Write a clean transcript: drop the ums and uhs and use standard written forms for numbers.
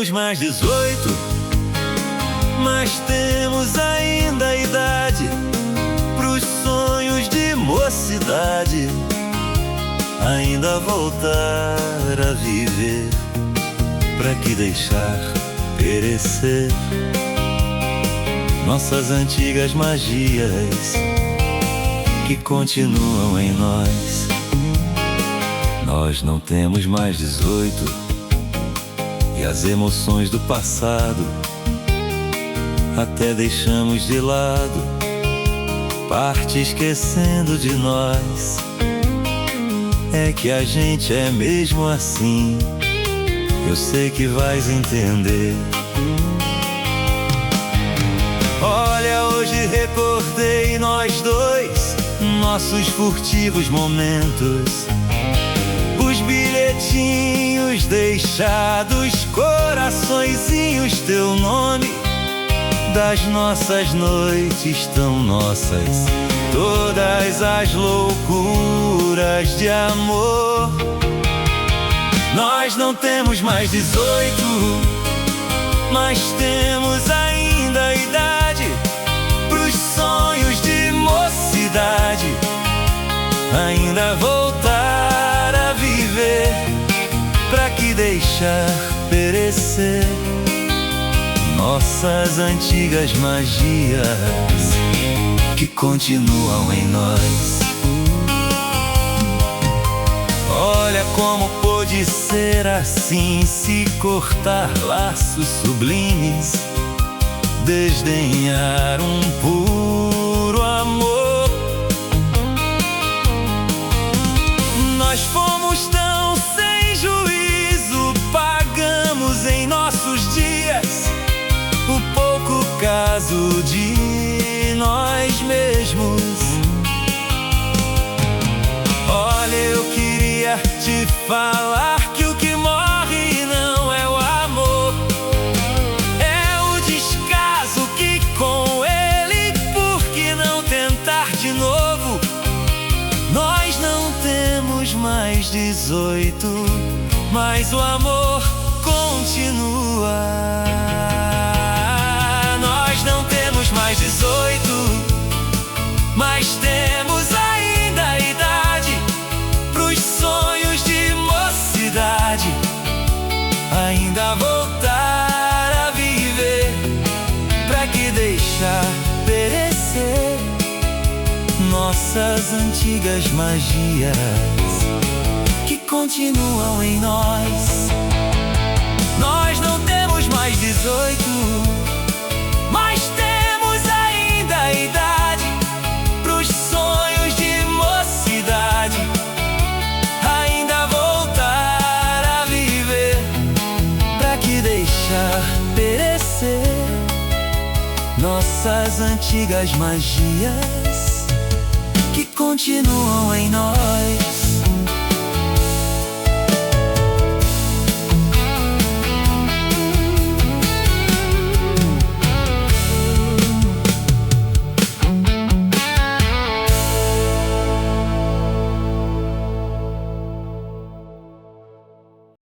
temos mais 18, mas temos ainda a idade pros sonhos de mocidade, ainda voltar a viver. Pra que deixar perecer nossas antigas magias que continuam em nós? Nós não temos mais 18 e as emoções do passado até deixamos de lado, parte esquecendo de nós. É que a gente é mesmo assim, eu sei que vais entender. Olha, hoje recordei nós dois, nossos furtivos momentos, os bilhetinhos deixados, coraçõezinhos, teu nome, das nossas noites tão nossas, todas as loucuras de amor. Nós não temos mais 18, mas temos ainda a idade pros sonhos de mocidade, ainda voltar a viver. Pra que deixar perecer nossas antigas magias que continuam em nós? Olha como pôde ser assim, se cortar laços sublimes, desdenhar um puro amor. Nós fomos tão sem juízo, pagamos em nossos dias o pouco caso de nós mesmos. Olha, eu queria te falar que o que morre não é o amor, é o descaso que com ele, por que não tentar de novo? Nós não temos mais 18, mas o amor continua. Nós não temos mais 18, mas temos ainda a idade pros sonhos de mocidade, ainda voltar a viver. Pra que deixar perecer nossas antigas magias que continuam em nós? Nós não temos mais 18, mas temos ainda a idade pros sonhos de mocidade, ainda voltar a viver. Pra que deixar perecer nossas antigas magias que continuam em nós?